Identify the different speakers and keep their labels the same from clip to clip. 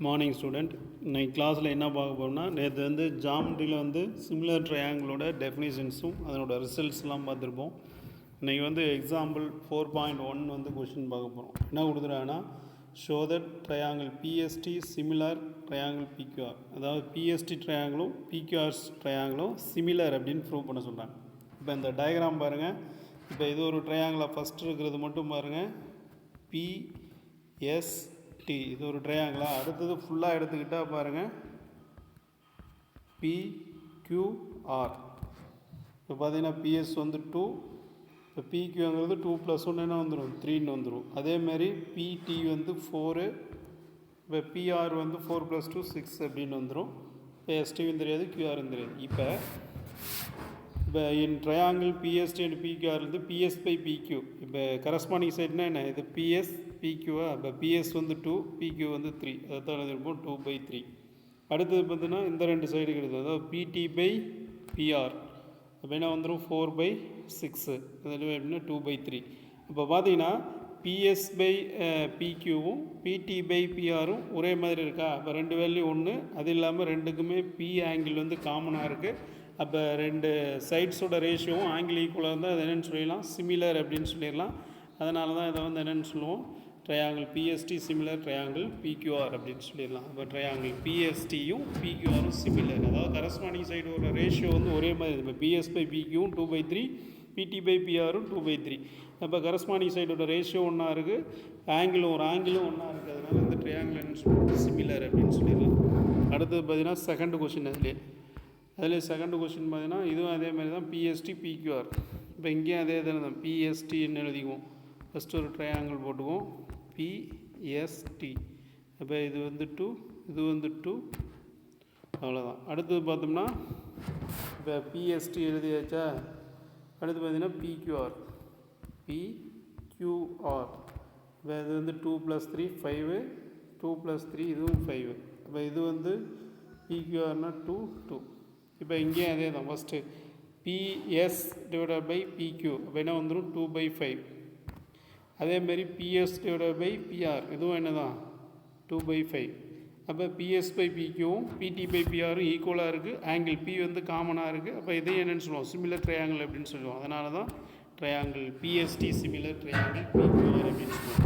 Speaker 1: Morning student இன்னைக்கு கிளாஸில் என்ன பார்க்க போகிறோம்னா நேற்று வந்து ஜாமெட்ரியில் வந்து சிமிலர் ட்ரையாங்கிளோட டெஃபினிஷன்ஸும் அதனோட ரிசல்ட்ஸ்லாம் பார்த்துருப்போம். இன்றைக்கி வந்து எக்ஸாம்பிள் 4.1 வந்து கொஷின் பார்க்க போகிறோம். என்ன கொடுத்துருக்காங்கன்னா show that triangle PST similar triangle PQR, அதாவது பிஎஸ்டி ட்ரையாங்கிளும் பிக்யூஆர்ஸ் ட்ரையாங்கிளும் சிமிலர் அப்படின்னு ப்ரூவ் பண்ண சொல்கிறாங்க. இப்போ இந்த டயக்ராம் பாருங்கள். இப்போ இது ஒரு ட்ரையாங்கிளாக ஃபஸ்ட்டு இருக்கிறது மட்டும் பாருங்கள், பிஎஸ்டி இது ஒரு ட்ரையாங்கிளா. அடுத்தது ஃபுல்லாக எடுத்துக்கிட்டால் பாருங்கள் பிக்யூஆர். இப்போ பார்த்தீங்கன்னா பிஎஸ் வந்து 2, இப்போ பிக்யூங்கிறது 2 + 1 என்ன வந்துடும் 3ன்னு வந்துடும். அதேமாதிரி பிடி வந்து 4, இப்போ பிஆர் வந்து 4 + 2 6 அப்படின்னு வந்துடும். இப்போ எஸ்டியும் தெரியாது, கியூஆரும் தெரியாது. இப்போ in triangle PST and PQR வந்து பிஎஸ் பை பிக்யூ. இப்போ கரஸ்பாண்டிங் சைட்னா என்ன, இது பிஎஸ் பிக்யூவா. இப்போ பிஎஸ் வந்து 2, பிக்யூ வந்து 3, அதை தான் எழுதிருப்போம் 2/3. அடுத்தது பார்த்தீங்கன்னா இந்த ரெண்டு சைடு கிடையாது, அதாவது பிடி பை பிஆர். அப்போ என்ன வந்துடும் 4/6, அதில் எப்படின்னா 2/3. இப்போ பார்த்தீங்கன்னா பிஎஸ் பை பிக்யூவும் பிடி பை பிஆரும் ஒரே மாதிரி இருக்கா. அப்போ ரெண்டு வேல்யூ ஒன்று, அது இல்லாமல் ரெண்டுக்குமே பி ஆங்கிள் வந்து காமனாக இருக்குது. அப்போ ரெண்டு சைட்ஸோட ரேஷியோவும் ஆங்கிள் ஈக்குவலாக இருந்தால் அது என்னென்னு சொல்லிடலாம், சிமிலர் அப்படின்னு சொல்லிடலாம். அதனால தான் இதை வந்து என்னென்னு சொல்லுவோம், triangle PST similar triangle PQR அப்படின்னு சொல்லிடலாம். அப்போ ட்ரையாங்கிள் பிஎஸ்டியும் பிக்யூஆரும் சிமிலர், அதாவது கரஸ்பாண்டிங் சைடோட ரேஷியோ வந்து ஒரே மாதிரி. இப்போ பிஎஸ் பை பிக்யூவும் 2/3, பிடி பை பிஆரும் 2/3. அப்போ கரஸ்பாண்டிங் சைடோட ரேஷியோ ஒன்றா இருக்குது, ஆங்கிளும் ஒன்றா இருக்குது. அதனால் இந்த ட்ரையாங்கிள் என்ன சொல்லுவோம், சிமிலர் அப்படின்னு சொல்லிடலாம். அடுத்தது பார்த்தீங்கன்னா செகண்ட் கொஷின், அதில் செகண்ட் கொஷின் பார்த்தீங்கன்னா இதுவும் அதே மாதிரி தான், பிஎஸ்டி பிக்யூஆர். இப்போ இங்கேயும் அதே தான், பிஎஸ்டின்னு எழுதிக்குவோம். ஃபஸ்ட்டு ஒரு ட்ரையாங்கிள் போட்டுக்குவோம், பிஎஸ்டி. அப்போ இது வந்து 2, இது வந்து 2, அவ்வளோதான். அடுத்தது பார்த்தோம்னா இப்போ பிஎஸ்டி எழுதியாச்சா. அடுத்து பார்த்தீங்கன்னா பிக்யூஆர், பிக்யூஆர். இப்போ இது வந்து 2 + 3 5, 2 + 3 இதுவும் 5. அப்போ இது வந்து பிக்யூஆர்னா 2, 2. இப்போ இங்கேயும் அதே தான், first PS divided by PQ, அப்போ என்ன வந்துடும் 2/5. அதேமாரி பிஎஸ் டிவைடட் பை பிஆர், இதுவும் என்ன தான் 2/5. அப்போ பிஎஸ் பை பிக்யூவும் பிடி பை பிஆரும் ஈக்குவலாக இருக்குது, ஆங்கிள் பி வந்து காமனாக இருக்குது. அப்போ இதையும் என்னென்னு சொல்லுவோம், சிமிலர் ட்ரையாங்கிள் அப்படின்னு சொல்லுவோம். அதனால தான் triangle PST similar triangle PQR அப்படின்னு சொல்லுவோம்.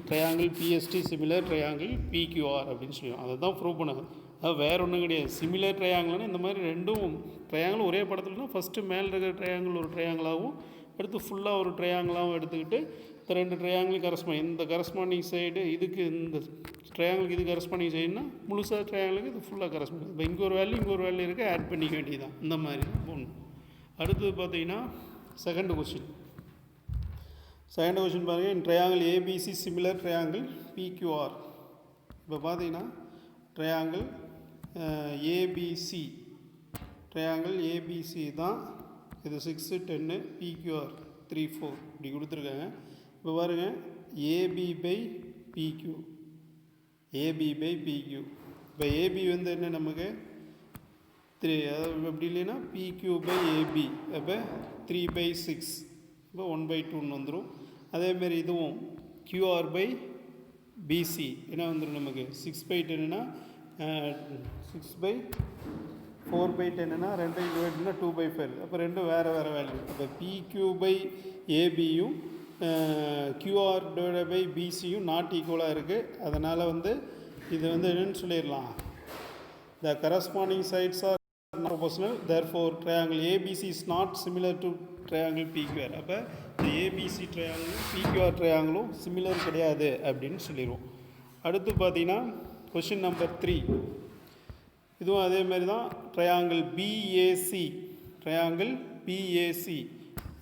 Speaker 1: Triangle PST similar triangle PQR அப்படின்னு சொல்லுவோம். அதை தான் ப்ரூவ் பண்ணுது. அது வேறு ஒன்றும் கிடையாது. சிமிலர் ட்ரையாங்கிள்னா இந்த மாதிரி ரெண்டும் ட்ரையாங்கிள் ஒரே படத்துலனா ஃபஸ்ட்டு மேலே இருக்கிற ட்ரையாங்கிள் ஒரு ட்ரையாங்கிளாகவும், அடுத்து ஃபுல்லாக ஒரு ட்ரையாங்கிளாகவும் எடுத்துக்கிட்டு இந்த ரெண்டு ட்ரையாங்கிள் இந்த கரஸ்பாண்டிங் சைடு இதுக்கு, இந்த ட்ரையாங்கிளுக்கு இது கரஸ்பாண்டிங் சைடுனா முழுசாக ட்ரையாங்கிளுக்கு இது ஃபுல்லாக கரஸ்பாண்டிங். இப்போ இங்கே ஒரு வேல்யூ இருக்குது, ஆட் பண்ணிக்க வேண்டியதான். இந்த மாதிரி ஒன்று. அடுத்தது பார்த்தீங்கன்னா செகண்ட் கொஷின் பாருங்கள், இன் triangle ABC similar triangle PQR. இப்போ பார்த்தீங்கன்னா ட்ரையாங்கிள் ஏபிசி தான். இது 6, 10, பிக்யூஆர் 3, 4 இப்படி கொடுத்துருக்காங்க. இப்போ பாருங்கள் ஏபி பை பிக்யூ. இப்போ ஏபி வந்து என்ன நமக்கு 3, அதாவது எப்படி இல்லைன்னா பிக்யூ பை ஏபி, அப்போ 3/6, இப்போ 1/2ன்னு வந்துடும். அதேமாரி இதுவும் கியூஆர் பை பிசி என்ன வந்துடும் நமக்கு 6/10னா 6/4/10னா 2 2/5. அப்போ ரெண்டும் வேறு வேல்யூ. அப்போ பிக்யூ பை ஏபியும் கியூஆர் டிவைடட் பை பிசியும் நாட் ஈக்குவலாக இருக்குது. அதனால் வந்து இது வந்து என்னென்னு சொல்லிடலாம், the corresponding sides are proportional, therefore triangle ABC is not similar to triangle PQR. அப்போ இந்த ஏபிசி ட்ரையாங்கிளும் பிக்யூஆர் ட்ரையாங்கிளும் சிமிலர் கிடையாது அப்படின்னு சொல்லிடுவோம். அடுத்து பார்த்தீங்கன்னா கொஷின் நம்பர் 3, இதுவும் அதேமாரி தான். ட்ரையாங்கிள் பிஏசி,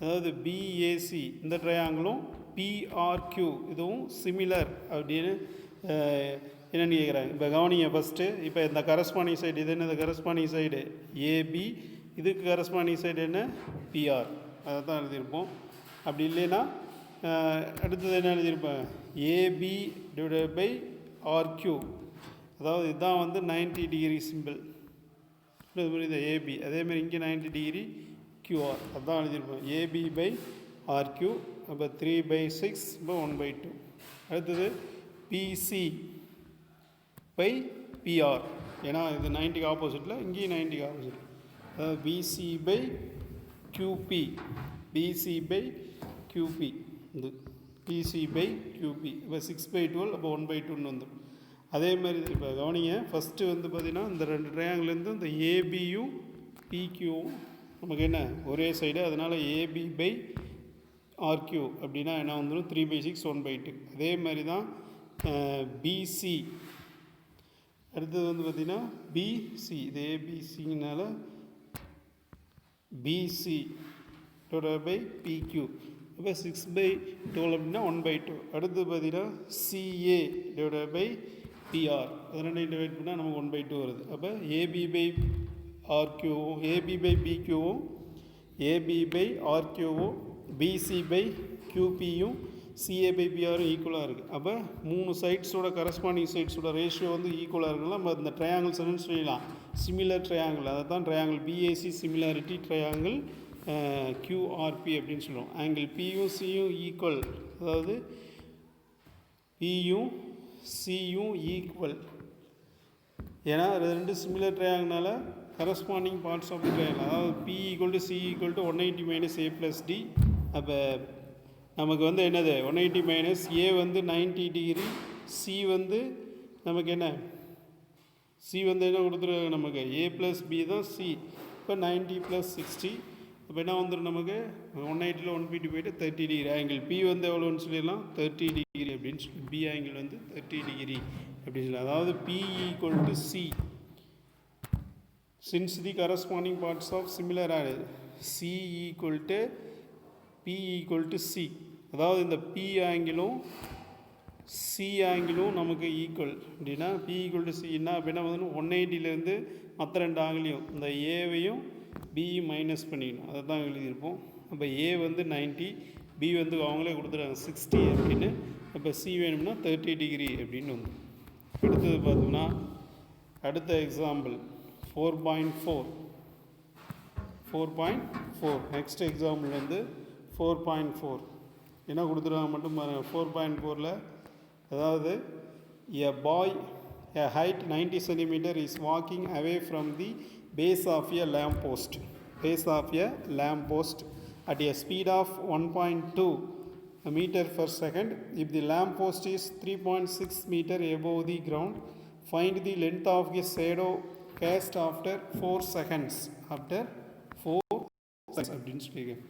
Speaker 1: அதாவது பிஏசி இந்த ட்ரையாங்கிளும் பிஆர்கியூ இதுவும் சிமிலர் அப்படின்னு என்னென்னு கேட்குறாங்க. இப்போ கவனிங்க ஃபஸ்ட்டு. இப்போ இந்த கரஸ்பாண்டிங் சைடு இது என்ன, கரஸ்பாண்டிங் சைடு ஏபி, இதுக்கு கரஸ்பாண்டிங் சைடு என்ன பிஆர், அதை தான் எழுதியிருப்போம். அப்படி இல்லைன்னா அடுத்தது என்ன எழுதியிருப்பேன், ஏபி டிவைடட் பை ஆர்கியூ, அதாவது இதுதான் வந்து 90 டிகிரி சிம்பிள், புரியுது ஏபி. அதேமாதிரி இங்கே 90 டிகிரி கியூஆர், அதுதான் எழுதியிருப்போம் ஏபி பை ஆர்கியூ. அப்போ 3/6, இப்போ 1/2. அடுத்தது பிசி பை பிஆர். ஏன்னா இது 90க்கு ஆப்போசிட்டில், இங்கேயும் 90க்கு ஆப்போசிட். அதாவது PC by QP, PC by QP, இது பிசி பை கியூபி. இப்போ 6/12, அப்போ 1/2ன்னு வந்துடும். அதே மாதிரி இப்போ கவனிங்க, ஃபஸ்ட்டு வந்து பார்த்திங்கன்னா இந்த 2 ட்ரையாங்கிலேருந்து இந்த ஏபியும் பிக்யூவும் நமக்கு என்ன ஒரே சைடு, அதனால் ஏபி பை ஆர்கியூ அப்படின்னா என்ன வந்துடும் 3/6 1/2. அதே மாதிரி தான் பிசி. அடுத்தது வந்து பார்த்திங்கன்னா பிசி, இது ஏபிசிங்கனால பிசி பை பிக்யூ. இப்போ 6/12 அப்படின்னா 1/2. அடுத்து பார்த்தீங்கன்னா சிஏ டிவைட் பை பிஆர். அது ரெண்டையும் டிவைட் பண்ணால் நமக்கு 1/2 வருது. அப்போ ஏபி பை ஆர்கியூவும் ஏபி பை பிக்யூவும் ஏபி பை ஆர்கியூவும் பிசி பை கியூபியும் சிஏ பை பிஆரும் ஈக்குவலாக இருக்குது. அப்போ 3 சைட்ஸோட கரஸ்பாண்டிங் சைட்ஸோட ரேஷியோ வந்து ஈக்குவலாக இருக்குன்னா நம்ம இந்த ட்ரையாங்கிள்ஸ் என்னன்னு சொல்லலாம், சிமிலர் ட்ரையாங்கிள். அதை தான் triangle BAC similarity triangle QRP அப்படின்னு சொல்லுவோம். ஆங்கிள் பியும் சியும் ஈக்குவல், அதாவது பியும் சியும் ஈக்குவல். ஏன்னா ரெண்டு சிமிலர் ட்ரையாங்கிள்னால கரஸ்பாண்டிங் பார்ட்ஸ் ஆஃப் ட்ரையாங்கிள், அதாவது P equal to C equal to 180 minus A plus D. அப்போ நமக்கு வந்து என்னது 180 மைனஸ் A வந்து 90 டிகிரி, C வந்து நமக்கு என்ன, C வந்து என்ன கொடுத்துருக்காங்க நமக்கு A ப்ளஸ் B தான் C. இப்போ 90 ப்ளஸ் 60, இப்போ என்ன வந்துடும் நமக்கு 180ல் 150 போய்ட்டு 30 டிகிரி. ஆங்கிள் P வந்து எவ்வளோன்னு சொல்லிடலாம் 30 டிகிரி அப்படின்னு சொல்லி, B ஆங்கிள் வந்து 30 டிகிரி அப்படின்னு சொல்லி. அதாவது P equal to C. Since the corresponding parts of similar are C equal to P equal to C, அதாவது இந்த P ஆங்கிளும் C ஆங்கிளும் நமக்கு ஈக்குவல் அப்படின்னா P ஈக்குவல் டு C என்ன அப்படின்னா வந்து 180லேருந்து மற்ற 2 ஆங்கிலையும் இந்த ஏவையும் B மைனஸ் பண்ணிக்கணும். அதை தான் எழுதியிருப்போம். அப்போ A வந்து 90, B வந்து அவங்களே கொடுத்துருக்காங்க 60 அப்படின்னு. அப்போ C வேணும்னா 30 டிகிரி அப்படின்னு வந்து. அடுத்தது பார்த்தோம்னா அடுத்த எக்ஸாம்பிள் 4.4. நெக்ஸ்ட் எக்ஸாம்பிள் வந்து 4.4 என்ன கொடுத்துருவாங்க மட்டும் பாருங்கள். 4.4ல் அதாவது a boy a height 90 cm is walking away from the base of a lamp post at a speed of 1.2 meter per second. If the lamp post is 3.6 meter above the ground, find the length of the shadow cast after 4 seconds. அப்படின்னு சொல்லியிருக்கேன்.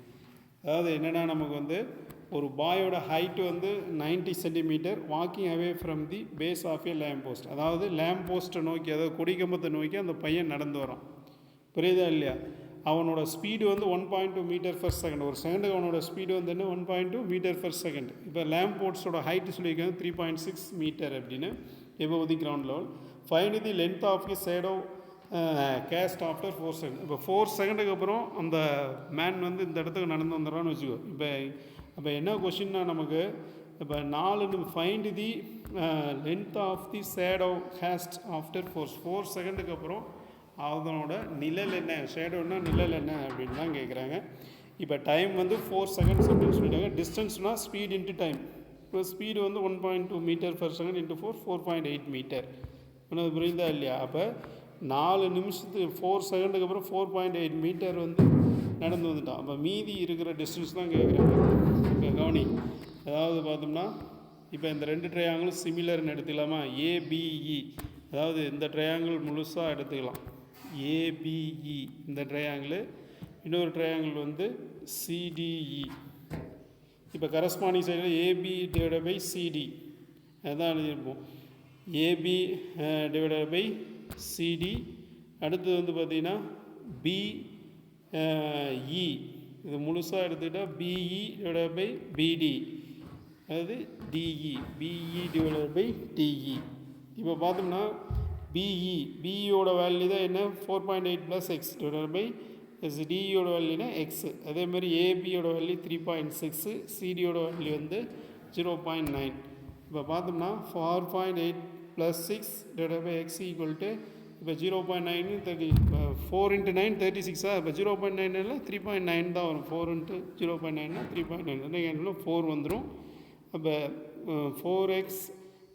Speaker 1: அதாவது என்னென்னா நமக்கு வந்து ஒரு பாயோட height வந்து 90 centimetre, walking away from the base of a lamp post. அதாவது lamp போஸ்ட்டை நோக்கி, அதாவது கொடிக்கம்பத்தை நோக்கி அந்த பையன் நடந்து வரான். புரியுதா இல்லையா? அவனோட ஸ்பீடு வந்து 1.2 மீட்டர் பர் செகண்ட். ஒரு செகண்டுக்கு அவனோட ஸ்பீடு வந்து என்ன 1.2 மீட்டர் பர் செகண்ட். இப்போ லேம்ப் போஸ்ட்டோட ஹைட்டு சொல்லியிருக்காங்க 3.6 மீட்டர் அப்படின்னு, above the ground level. Find the length of the shadow cast after 4 second. இப்போ 4 செகண்டுக்கு அப்புறம் அந்த மேன் வந்து இந்த இடத்துக்கு நடந்து வந்துடுறான்னு வச்சுக்கோ. இப்போ என்ன கொஷின்னா நமக்கு இப்போ 4 find the length of the shadow cast after 4 செகண்டுக்கு அப்புறம் அதனோட நிழல் என்ன, ஷேடோன்னா நிழல் என்ன அப்படின்னு தான் கேட்குறாங்க. இப்போ டைம் வந்து 4 செகண்ட்ஸ் அப்படின்னு சொல்லிட்டாங்க. டிஸ்டன்ஸ்னால் ஸ்பீட் இன்ட்டு டைம். இப்போ ஸ்பீடு வந்து 1.2 metre per second into 4.8 metre. அது புரியுதா இல்லையா? அப்போ 4 நிமிஷத்துக்கு 4 செகண்டுக்கு அப்புறம் 4.8 மீட்டர் வந்து நடந்து வந்துட்டான். அப்போ மீதி இருக்கிற டிஸ்டன்ஸ் தான் கேட்குறாங்க. இப்போ கவனி, அதாவது பார்த்தோம்னா இப்போ இந்த 2 ட்ரையாங்கிளும் சிமிலர்னு எடுத்துக்கலாமா? ஏபிஇ, அதாவது இந்த ட்ரையாங்கிள் முழுசாக எடுத்துக்கலாம். ஏபிஇ இந்த ட்ரையாங்கிள், இன்னொரு ட்ரையாங்கிள் வந்து சிடிஇ. இப்போ கரஸ்பாண்டிங் சைடில் ஏபி டிவைடட் பை சிடி அதுதான் எழுதியிருப்போம். AB divided by CD. அடுத்தது வந்து பார்த்திங்கன்னா பிஇ, இது முழுசாக எடுத்துக்கிட்டால் பிஇ டிவைடட் பை பிடி, அதாவது DE, BE divided by DE. இப்போ பார்த்தோம்னா பிஇயோட வேல்யூ தான் என்ன 4.8 ப்ளஸ் எக்ஸ் டிவைடட் பை டிஇயோட வேல்யூனா எக்ஸு. அதேமாதிரி ஏபியோட வேல்யூ 3.6, சிடியோட வேல்யூ வந்து 0.9. இப்போ பார்த்தோம்னா 4.8 plus 6 divided by x equal to இப்போ 0.9 4 × 9 36. இப்போ 0.9 3.9 தான் வரும். 4 × 0.9 3.9 4 வந்துடும். அப்போ 4x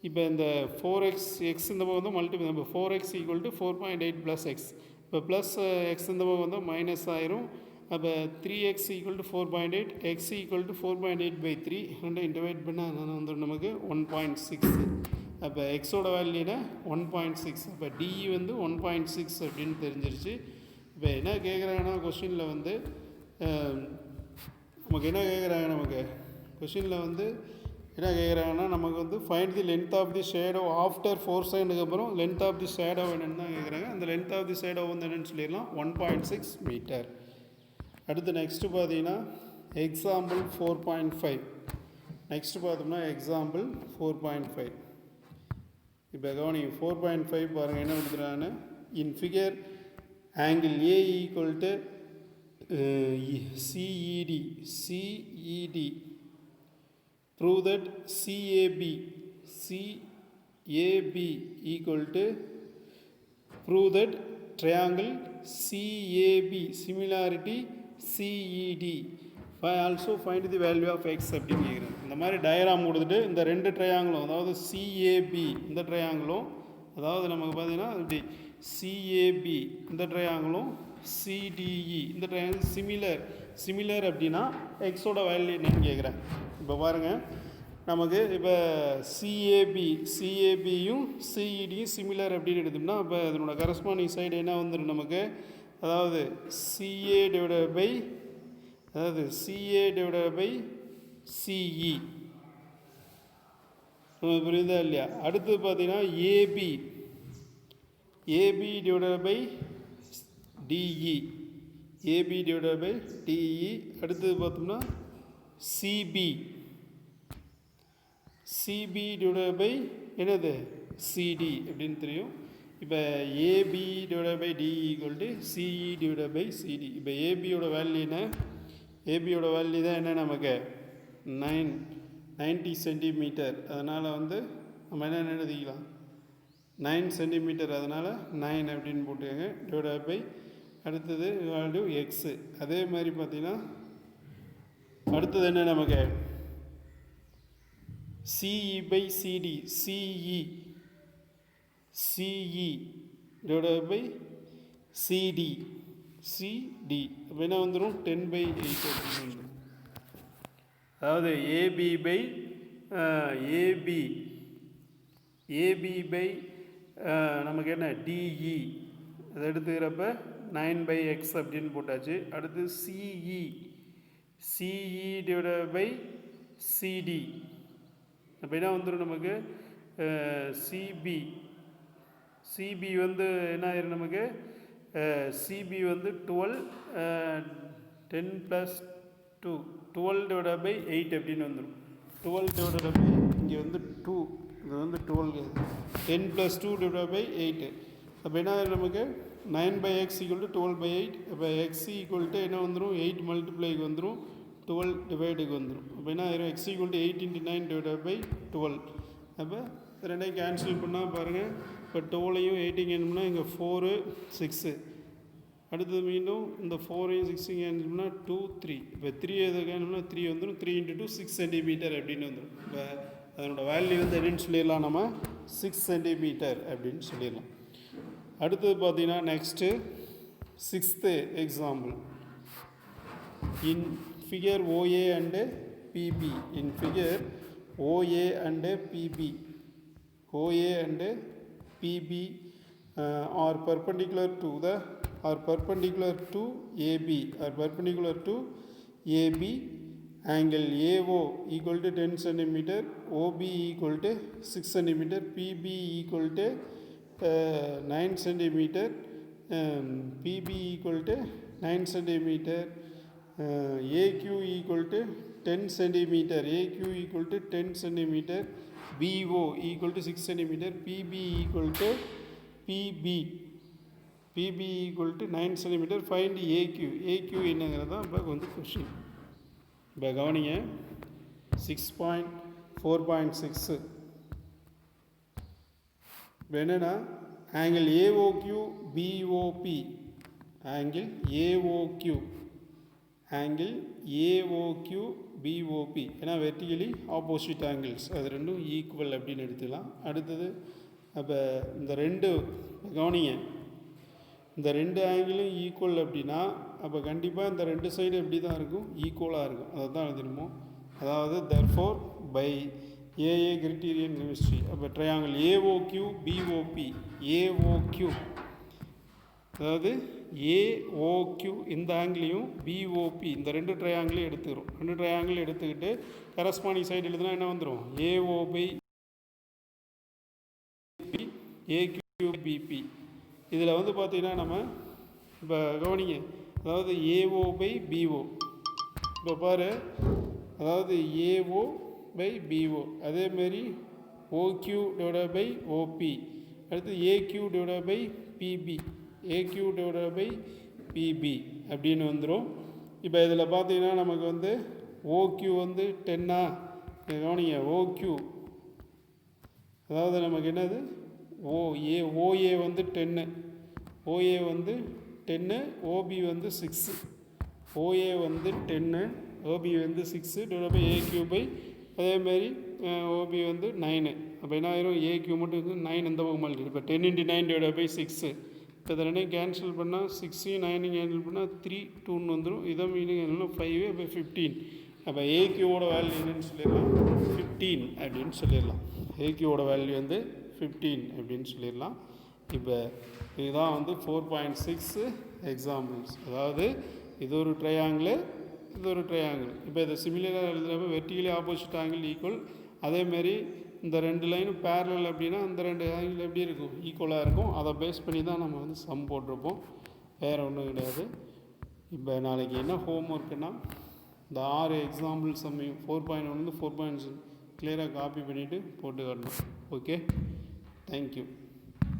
Speaker 1: இப்போ இந்த 4x எக்ஸ் இந்த பக்கம் வந்து மல்டிபிள் இப்போ 4x equal to 4.8 plus X இப்போ ப்ளஸ் எக்ஸ் இந்த பக்கம் வந்து மைனஸ் ஆயிரும் அப்போ 3x equal to 4.8 X equal to 4.8/3 ரெண்டும் டிவைட் பண்ணால் வந்துடும் நமக்கு 1.6 அப்போ எக்ஸோட வேல்யூனா 1.6 அப்போ டிஇ வந்து 1.6 அப்படின்னு தெரிஞ்சிருச்சு இப்போ என்ன கேட்குறாங்கன்னா கொஷினில் வந்து நமக்கு என்ன கேட்குறாங்க நமக்கு கொஷினில் வந்து என்ன கேட்குறாங்கன்னா நமக்கு வந்து find the length of the shadow after 4 செகண்டுக்கு அப்புறம் லென்த் ஆஃப் தி ஷேடோ என்னென்னு தான் கேட்குறாங்க அந்த லென்த் ஆஃப் தி ஷேடோ வந்து என்னென்னு சொல்லிடலாம் 1.6 மீட்டர் அடுத்து நெக்ஸ்ட்டு பார்த்தீங்கன்னா எக்ஸாம்பிள் 4.5 நெக்ஸ்ட்டு பார்த்தோம்னா எக்ஸாம்பிள் 4.5 இப்போ கவனிங்க 4.5 பாருங்கள் என்ன கொடுக்குறாங்கன்னு இன் figure angle A equal to CED prove that CAB equal to prove that triangle CAB similarity CED also find the value of x அப்படின்னு கேட்குறேன் இந்த மாதிரி டயக்ராம் கொடுத்துட்டு இந்த ரெண்டு ட்ரையாங்கிளும் அதாவது CAB இந்த ட்ரையாங்கிளும் அதாவது நமக்கு பார்த்தீங்கன்னா இப்படி CAB இந்த ட்ரையாங்கிளும் CDE இந்த ட்ரையாங்கிள் சிமிலர் அப்படின்னா எக்ஸோட வேல்யூ என்னன்னு கேட்குறேன் இப்போ பாருங்கள் நமக்கு இப்போ சிஏபியும் சிஇடியும் சிமிலர் அப்படின்னு எடுத்தோம்னா இப்போ அதனோட கரஸ்பாண்டிங் சைடு என்ன வந்துடும் நமக்கு அதாவது சிஏ டிவைடட் பை சிஇ புரியுதா இல்லையா அடுத்து பார்த்தீங்கன்னா ஏபி டிவைடட் பை டிஇ அடுத்தது பார்த்தோம்னா சிபி டிவைடட் பை என்னது சிடி அப்படின்னு தெரியும் இப்போ AB divided by DE equal to CE divided by CD இப்போ ஏபியோட வேல்யூ என்ன ஏபியோட வேல்யூ தான் என்ன நமக்கு 90 சென்டிமீட்டர் அதனால் வந்து நம்ம என்ன எழுதிக்கலாம் 9 சென்டிமீட்டர் அதனால் 9 அப்படின்னு போட்டுக்கோங்க டிவைடட் பை அடுத்தது வேல்யூ எக்ஸு அதே மாதிரி பார்த்தீங்கன்னா அடுத்தது என்ன நமக்கு CE by CD CE divided by CD அப்போ என்ன வந்துடும் 10/8 அப்படின்னு வந்துடும் அதாவது ஏபி பை நமக்கு என்ன டிஇ அதை எடுத்துக்கிறப்ப 9/x அப்படின்னு போட்டாச்சு அடுத்து சிஇ டிவைடட் பை சிடி அப்போ என்ன வந்துடும் நமக்கு சிபி வந்து என்ன ஆயிரும் நமக்கு சிபி வந்து 10 + 2 12 டிவைடட் பை 8 அப்படின்னு வந்துடும் 12 டிவைடட் பை இங்கே வந்து 2 இது வந்து 12 10 + 2 டிவைடட் பை 8 அப்போ என்ன ஆயிரும் நமக்கு 9/x ஈக்குவல் டு 12/8 அப்போ எக்ஸ் ஈக்குவல் டு என்ன வந்துடும் 8 மல்டிப்ளைக்கு வந்துடும் 12 டிவைடுக்கு வந்துடும் அப்போ என்ன ஆயிரும் x equal to 8 × 9 divided by 12 அப்போ ரெண்டையும் கேன்சல் பண்ணால் பாருங்கள் இப்போ 12ஐயும் 8ஐயும் கேன்சல் இங்கே 4 6 அடுத்தது மீண்டும் இந்த 4ஐயும் 6ஐயும் கேன்சல் பண்ணால் 2 3 இப்போ 3 எதை கேன்சல் 3 வந்துடும் 3 × 2 6 சென்டிமீட்டர் அப்படின்னு வந்துடும் இப்போ அதனோட வேல்யூ வந்து என்னன்னு சொல்லிடலாம் நம்ம 6 சென்டிமீட்டர் அப்படின்னு சொல்லிடலாம் அடுத்தது பார்த்தீங்கன்னா next 6th example in figure OA and PB in figure OA and PB are perpendicular to AB angle AO equal to 10 cm OB equal to 6 cm PB equal to 9 cm PB equal to 9 cm AQ equal to 10 cm BO equal to 6 cm PB equal to 9 cm find AQ என்னங்கிறது தான் இப்போ வந்து question இப்போ கவனிங்க 6.4.6 இப்போ என்னென்னா angle AOQ BOP angle AOQ BOP, ஏன்னா vertically opposite angles, அது ரெண்டும் ஈக்குவல் அப்படின்னு எடுத்துக்கலாம். அடுத்தது அப்போ இந்த ரெண்டு கவனிங்க, இந்த ரெண்டு ஆங்கிளும் ஈக்குவல் அப்படின்னா அப்போ கண்டிப்பாக இந்த ரெண்டு சைடு எப்படி தான் இருக்கும், ஈக்குவலாக இருக்கும். அதை தான் எழுதிருமோ. அதாவது therefore by AA criterion chemistry, அப்போ ட்ரையாங்கிள் ஏஓக்யூ பிஓபி, ஏஓக்யூ அதாவது ஏஓக்யூ இந்த ஆங்கிளையும் பிஓபி இந்த ரெண்டு ட்ரையாங்கிளையும் எடுத்துக்கிறோம். ரெண்டு ட்ரையாங்கிள் எடுத்துக்கிட்டு கரஸ்பாண்டிங் சைடு எழுதுனா என்ன வந்துடும், ஏஓ பை ஏக்யூ பிபி. இதில் வந்து பார்த்திங்கன்னா நம்ம இப்போ கவனிங்க, அதாவது ஏஓ பை பிஓ, இப்போ பாரு, அதாவது ஏஓ பை பிஓ, அதேமாரி ஓக்யூ டிவைட் பை ஓபி, அடுத்து AQ divide by BP, AQ divide by BP அப்படின்னு வந்துடும். இப்போ இதில் பார்த்தீங்கன்னா நமக்கு வந்து ஓக்யூ வந்து 10ஆ, கவனிங்க ஓக்யூ அதாவது நமக்கு என்னது ஓஏ வந்து 10, ஓஏ வந்து 10, ஓபி வந்து 6, ஓஏ வந்து 10, ஓபி வந்து 6 டிவைட் பை ஏக்யூ பை அதேமாரி ஓபி வந்து 9. அப்போ என்ன ஆயிரும், ஏக்யூ மட்டும் வந்து 9 இந்த பக்கம் மல்டி, இப்போ 10 × 9 டிவைட் பை 6. இப்போ இதை ரெண்டையும் கேன்சல் பண்ணால் 6 9 கேன்சல் பண்ணால் 3 2ன்னு வந்துடும். இதை மீனிங் என்ன 5 அப்போ 15. அப்போ ஏக்யூவோட வேல்யூ என்னன்னு சொல்லிடலாம் 15 அப்படின்னு சொல்லிடலாம். ஏக்யூவோட வேல்யூ வந்து 15 அப்படின்னு சொல்லிடலாம். இப்போ இதுதான் வந்து 4.6 எக்ஸாம்பிள்ஸ். அதாவது இது ஒரு ட்ரையாங்கிள், இது ஒரு ட்ரையாங்கிள். இப்போ இதை சிமிலராக எழுதுகிறப்ப வெர்டிகலி ஆப்போசிட் ஆங்கிள் ஈக்குவல், அதேமாரி இந்த ரெண்டு லைனும் பேரலல் அப்படின்னா அந்த ரெண்டு ஆங்கிள் எப்படி இருக்கும், ஈக்குவலாக இருக்கும். அதை பேஸ் பண்ணி தான் நம்ம வந்து சம் போட்டிருப்போம், வேறு ஒன்றும் கிடையாது. இப்போ நாளைக்கு என்ன ஹோம் ஒர்க்குன்னா இந்த 6 எக்ஸாம்பிள் சம்மையும் 4.1 4.6 கிளியராக காப்பி பண்ணிவிட்டு போட்டு காட்டணும். Okay, thank you.